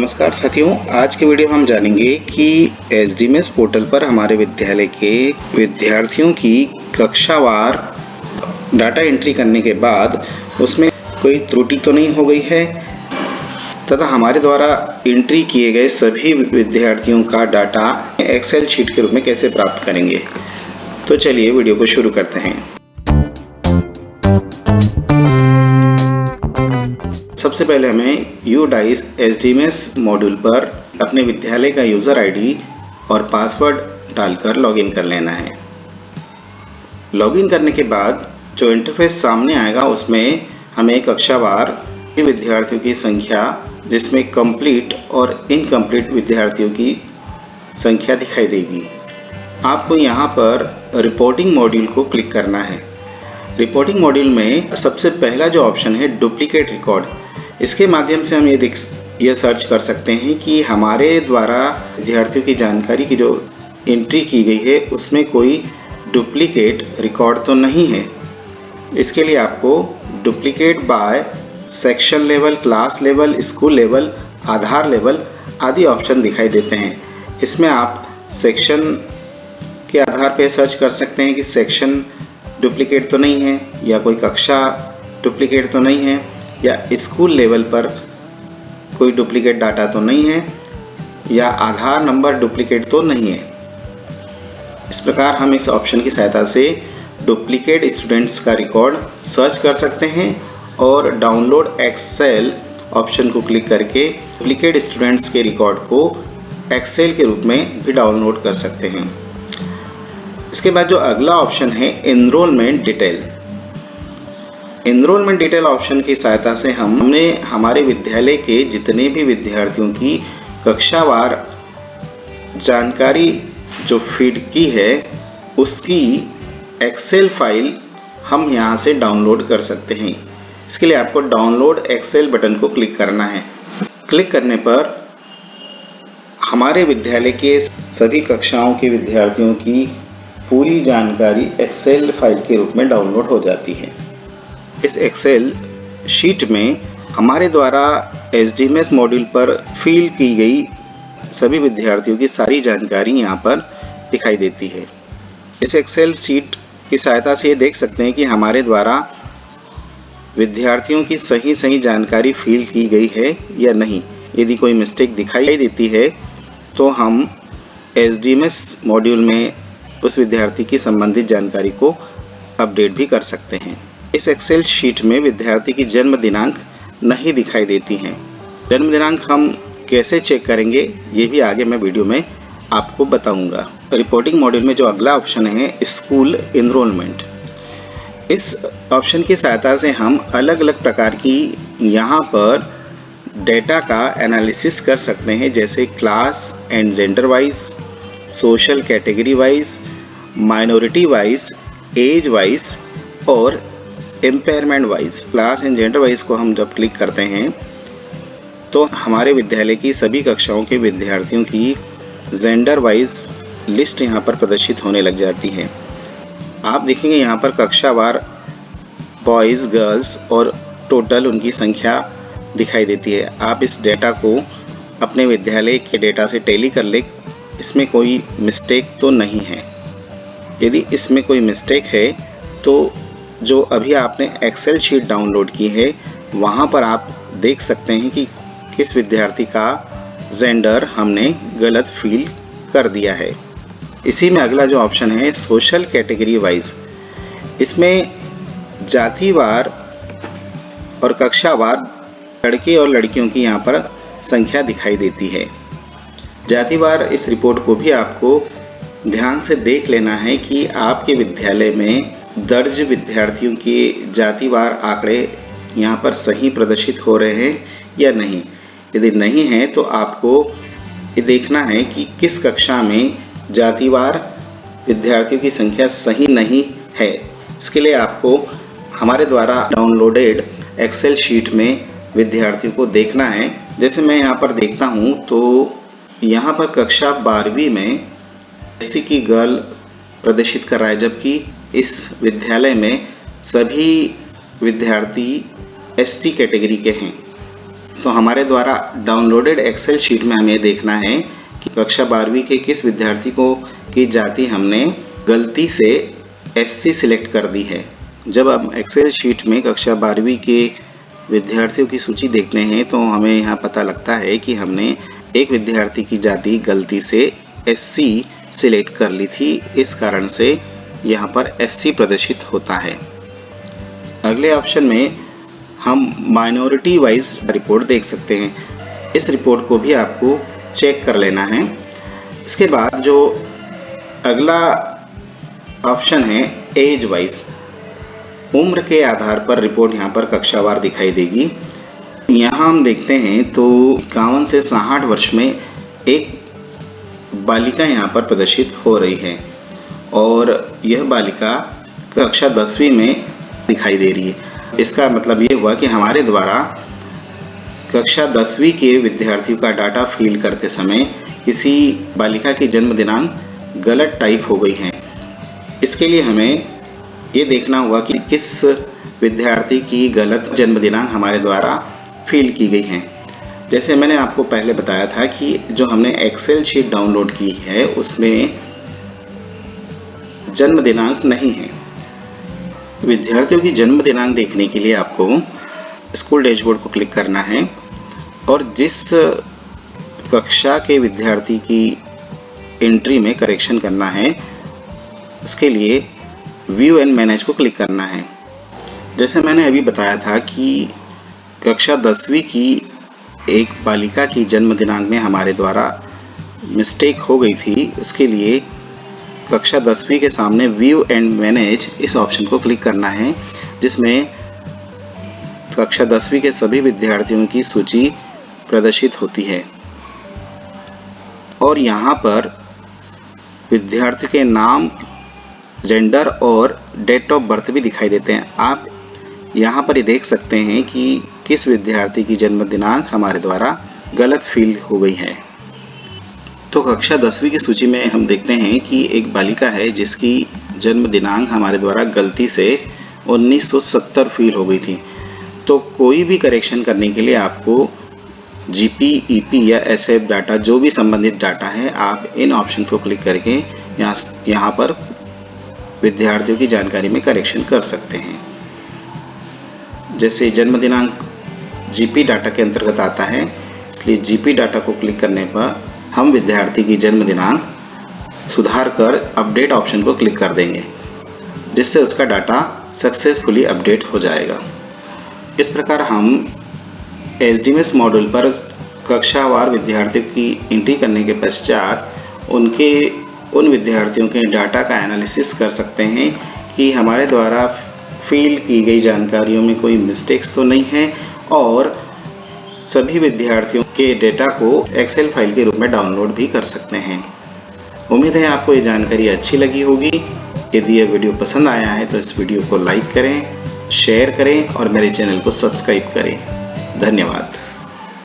नमस्कार साथियों, आज के वीडियो में हम जानेंगे कि एसडीएमएस पोर्टल पर हमारे विद्यालय के विद्यार्थियों की कक्षावार डाटा एंट्री करने के बाद उसमें कोई त्रुटि तो नहीं हो गई है तथा हमारे द्वारा एंट्री किए गए सभी विद्यार्थियों का डाटा एक्सेल शीट के रूप में कैसे प्राप्त करेंगे। तो चलिए वीडियो को शुरू करते हैं। सबसे पहले हमें UDICE एसडीएमएस मॉड्यूल पर अपने विद्यालय का यूज़र आईडी और पासवर्ड डालकर लॉगिन कर लेना है। लॉगिन करने के बाद जो इंटरफेस सामने आएगा उसमें हमें कक्षावार विद्यार्थियों की संख्या, जिसमें कंप्लीट और इनकम्प्लीट विद्यार्थियों की संख्या दिखाई देगी। आपको यहाँ पर रिपोर्टिंग मॉड्यूल को क्लिक करना है। रिपोर्टिंग मॉड्यूल में सबसे पहला जो ऑप्शन है डुप्लीकेट रिकॉर्ड, इसके माध्यम से हम ये सर्च कर सकते हैं कि हमारे द्वारा विद्यार्थियों की जानकारी की जो एंट्री की गई है उसमें कोई डुप्लीकेट रिकॉर्ड तो नहीं है। इसके लिए आपको duplicate by section level, class level, school level, Aadhaar level आदि ऑप्शन दिखाई देते हैं। इसमें आप सेक्शन के आधार पर सर्च कर सकते हैं कि सेक्शन डुप्लीकेट तो नहीं है, या कोई कक्षा डुप्लीकेट तो नहीं है, या स्कूल लेवल पर कोई डुप्लीकेट डाटा तो नहीं है, या आधार नंबर डुप्लीकेट तो नहीं है। इस प्रकार हम इस ऑप्शन की सहायता से डुप्लीकेट स्टूडेंट्स का रिकॉर्ड सर्च कर सकते हैं और डाउनलोड एक्सेल ऑप्शन को क्लिक करके डुप्लीकेट स्टूडेंट्स के रिकॉर्ड को एक्सेल के रूप में भी डाउनलोड कर सकते हैं। इसके बाद जो अगला ऑप्शन है enrolment detail. Enrolment detail option की सहायता से हमने हमारे विद्यालय के जितने भी विद्यार्थियों की कक्षावार जानकारी जो फीड की है उसकी एक्सेल फाइल हम यहाँ से डाउनलोड कर सकते हैं। इसके लिए आपको डाउनलोड एक्सेल बटन को क्लिक करना है। क्लिक करने पर हमारे विद्यालय के सभी कक्षाओं के विद्यार्थियों की पूरी जानकारी एक्सेल फाइल के रूप में डाउनलोड हो जाती है। इस एक्सेल शीट में हमारे द्वारा एसडीएमएस मॉड्यूल पर फिल की गई सभी विद्यार्थियों की सारी जानकारी यहाँ पर दिखाई देती है। इस एक्सेल शीट की सहायता से ये देख सकते हैं कि हमारे द्वारा विद्यार्थियों की सही जानकारी फिल की गई है या नहीं। यदि कोई मिस्टेक दिखाई देती है तो हम एसडीएमएस मॉड्यूल में उस विद्यार्थी की संबंधित जानकारी को अपडेट भी कर सकते हैं। इस एक्सेल शीट में विद्यार्थी की जन्म दिनांक नहीं दिखाई देती हैं। जन्म दिनांक हम कैसे चेक करेंगे ये भी आगे मैं वीडियो में आपको बताऊंगा। रिपोर्टिंग मॉड्यूल में जो अगला ऑप्शन है स्कूल एनरोलमेंट, इस ऑप्शन की सहायता से हम अलग अलग प्रकार की यहाँ पर डेटा का एनालिसिस कर सकते हैं, जैसे class and gender wise, social category wise, minority wise, age wise और empowerment wise. Class and gender wise को हम जब क्लिक करते हैं तो हमारे विद्यालय की सभी कक्षाओं के विद्यार्थियों की जेंडर वाइज लिस्ट यहाँ पर प्रदर्शित होने लग जाती है। आप देखेंगे यहाँ पर कक्षावार बॉयज़, गर्ल्स और टोटल उनकी संख्या दिखाई देती है। आप इस डेटा को अपने विद्यालय के डेटा से टैली कर ले, इसमें कोई मिस्टेक तो नहीं है। यदि इसमें कोई मिस्टेक है तो जो अभी आपने एक्सेल शीट डाउनलोड की है वहाँ पर आप देख सकते हैं कि किस विद्यार्थी का जेंडर हमने गलत फिल कर दिया है। इसी में अगला जो ऑप्शन है सोशल कैटेगरी वाइज, इसमें जातिवार और कक्षावार लड़के और लड़कियों की यहाँ पर संख्या दिखाई देती है। जातिवार इस रिपोर्ट को भी आपको ध्यान से देख लेना है कि आपके विद्यालय में दर्ज विद्यार्थियों के जातिवार आंकड़े यहाँ पर सही प्रदर्शित हो रहे हैं या नहीं। यदि नहीं है तो आपको ये देखना है कि किस कक्षा में जातिवार विद्यार्थियों की संख्या सही नहीं है। इसके लिए आपको हमारे द्वारा डाउनलोडेड एक्सेल शीट में विद्यार्थियों को देखना है। जैसे मैं यहाँ पर देखता हूँ तो यहाँ पर कक्षा 12वीं में एससी की गर्ल प्रदर्शित कर रहा है, जबकि इस विद्यालय में सभी विद्यार्थी एसटी कैटेगरी के हैं। तो हमारे द्वारा डाउनलोडेड एक्सेल शीट में हमें देखना है कि कक्षा 12वीं के किस विद्यार्थी को की जाति हमने गलती से SC सिलेक्ट कर दी है। जब हम एक्सेल शीट में कक्षा 12वीं के विद्यार्थियों की सूची देखते हैं तो हमें यहाँ पता लगता है कि हमने एक विद्यार्थी की जाति गलती से SC सिलेक्ट कर ली थी। इस कारण से यहाँ पर SC प्रदर्शित होता है। अगले ऑप्शन में हम माइनॉरिटी वाइज रिपोर्ट देख सकते हैं। इस रिपोर्ट को भी आपको चेक कर लेना है। इसके बाद जो अगला ऑप्शन है एज वाइज, उम्र के आधार पर रिपोर्ट यहाँ पर कक्षावार दिखाई देगी। यहाँ हम देखते हैं तो 51 से 66 वर्ष में एक बालिका यहाँ पर प्रदर्शित हो रही है और यह बालिका कक्षा 10वीं में दिखाई दे रही है। इसका मतलब ये हुआ कि हमारे द्वारा कक्षा 10वीं के विद्यार्थियों का डाटा फिल करते समय किसी बालिका की जन्म दिनांक गलत टाइप हो गई है। इसके लिए हमें ये देखना होगा कि किस विद्यार्थी की गलत जन्म दिनांक हमारे द्वारा फिल की गई है। जैसे मैंने आपको पहले बताया था कि जो हमने एक्सेल शीट डाउनलोड की है उसमें जन्म दिनांक नहीं है। विद्यार्थियों की जन्म दिनांक देखने के लिए आपको स्कूल डैशबोर्ड को क्लिक करना है और जिस कक्षा के विद्यार्थी की एंट्री में करेक्शन करना है उसके लिए व्यू एंड मैनेज को क्लिक करना है। जैसे मैंने अभी बताया था कि कक्षा 10वीं की एक बालिका की जन्म दिनांक में हमारे द्वारा मिस्टेक हो गई थी। उसके लिए कक्षा 10वीं के सामने व्यू एंड मैनेज इस ऑप्शन को क्लिक करना है जिसमें कक्षा 10वीं के सभी विद्यार्थियों की सूची प्रदर्शित होती है और यहाँ पर विद्यार्थी के नाम, जेंडर और डेट ऑफ बर्थ भी दिखाई देते हैं। आप यहाँ पर ये देख सकते हैं कि किस विद्यार्थी की जन्म दिनांक हमारे द्वारा गलत फिल हो गई है। तो कक्षा 10वीं की सूची में हम देखते हैं कि एक बालिका है जिसकी जन्म दिनांक हमारे द्वारा गलती से 1970 फिल हो गई थी। तो कोई भी करेक्शन करने के लिए आपको GP, EP या SF डाटा जो भी संबंधित डाटा है आप इन ऑप्शन को क्लिक करके यहाँ पर विद्यार्थियों की जानकारी में करेक्शन कर सकते हैं। जैसे जन्म दिनांक GP डाटा के अंतर्गत आता है, इसलिए GP डाटा को क्लिक करने पर हम विद्यार्थी की जन्म दिनांक सुधार कर अपडेट ऑप्शन को क्लिक कर देंगे जिससे उसका डाटा सक्सेसफुली अपडेट हो जाएगा। इस प्रकार हम SDMS मॉड्यूल पर कक्षावार विद्यार्थियों की एंट्री करने के पश्चात उन विद्यार्थियों के डाटा का एनालिसिस कर सकते हैं कि हमारे द्वारा फिल की गई जानकारियों में कोई मिस्टेक्स तो नहीं है और सभी विद्यार्थियों के डेटा को एक्सेल फाइल के रूप में डाउनलोड भी कर सकते हैं। उम्मीद है आपको ये जानकारी अच्छी लगी होगी। यदि यह वीडियो पसंद आया है तो इस वीडियो को लाइक करें, शेयर करें और मेरे चैनल को सब्सक्राइब करें। धन्यवाद।